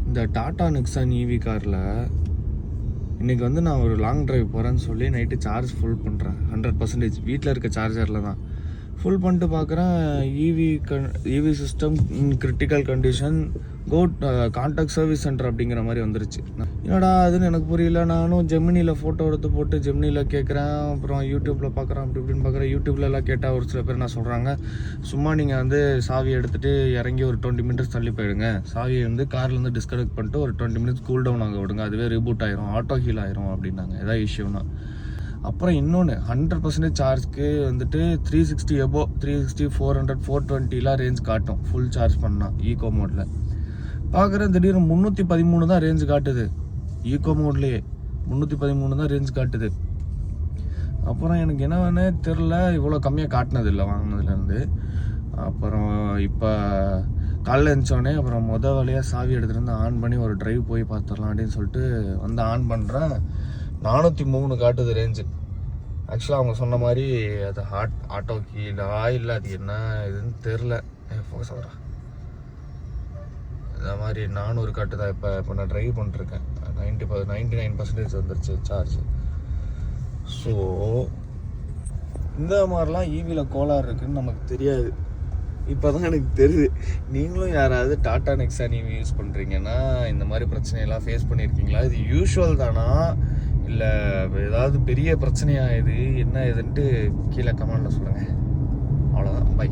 இந்த Tata Nexon EV காரில் இன்றைக்கி வந்து நான் ஒரு லாங் ட்ரைவ் போகிறேன்னு சொல்லி நைட்டு சார்ஜ் ஃபுல் பண்ணுறேன் 100%. வீட்டில் இருக்க சார்ஜரில் தான் ஃபுல் பண்ணிட்டு பார்க்குறேன். ஈவி சிஸ்டம் கிரிட்டிக்கல் கண்டிஷன் கோ கான்டாக்ட் சர்வீஸ் சென்டர் அப்படிங்கிற மாதிரி வந்துருச்சு. என்னடா அதுன்னு எனக்கு புரியல. நானும் ஜெமினியில் ஃபோட்டோ எடுத்து போட்டு ஜெமினியில் கேட்குறேன், அப்புறம் யூடியூப்பில் பார்க்குறேன், அப்படி இப்படின்னு பார்க்குறேன். யூடியூப்லலாம் கேட்டால் ஒரு சில பேர் என்ன சொல்கிறாங்க, சும்மா நீங்கள் வந்து சாவியை எடுத்துகிட்டு இறங்கி ஒரு 20 மினிட்ஸ் தள்ளி போயிடுங்க, சாவியை வந்து கார்லேருந்து டிஸ்கனெக்ட் பண்ணிட்டு ஒரு 20 மினிட்ஸ் கூல் டவுன் ஆக விடுங்க, அதுவே ரீபூட் ஆயிரும், ஆட்டோ ஹீல் ஆயிரும் அப்படின்னாங்க, ஏதாவது இஷ்யூனா. அப்புறம் இன்னொன்று 100% சார்ஜ்க்கு வந்துட்டு 360 எபோ 360 400 420 ரேஞ்ச் காட்டும் ஃபுல் சார்ஜ் பண்ணால் ஈகோ மோடில். பார்க்குறேன் திடீர்னு 313 தான் ரேஞ்ச் காட்டுது. ஈகோ மோட்லேயே 313 தான் ரேஞ்ச் காட்டுது. அப்புறம் எனக்கு என்ன வேணே தெரில, இவ்வளோ கம்மியாக காட்டினது இல்லை வாங்கினதுலேருந்து. அப்புறம் இப்போ காலைல எழுந்தோடனே அப்புறம் வேலையாக சாவி எடுத்துகிட்டு வந்து ஆன் பண்ணி ஒரு ட்ரைவ் போய் பார்த்துடலாம் அப்படின்னு சொல்லிட்டு வந்து ஆன் பண்ணுறேன். 403 காட்டுது ரேஞ்சு. ஆக்சுவலாக அவங்க சொன்ன மாதிரி அது ஆட்டோ கீழா இல்லை அது என்ன இதுன்னு தெரில. ஃபோக்கஸ் ஆகிறேன் இந்த மாதிரி 400 காட்டு தான். இப்போ நான் ட்ரைவ் பண்ணிட்டுருக்கேன். 99% வந்துருச்சு சார்ஜ். ஸோ இந்த மாதிரிலாம் ஈவியில் கோளாறு இருக்குதுன்னு நமக்கு தெரியாது. இப்போ தான் எனக்கு தெரியுது. நீங்களும் யாராவது டாடா நெக்ஸான் ஈவி யூஸ் பண்ணுறீங்கன்னா இந்த மாதிரி பிரச்சனையெல்லாம் ஃபேஸ் பண்ணியிருக்கீங்களா? இது யூஷுவல் தானா இல்லை ஏதாவது பெரிய பிரச்சனையாக இது என்ன இதுன்ட்டு கீழே கமெண்டில் சொல்லுங்கள். அவ்வளோதான், பை.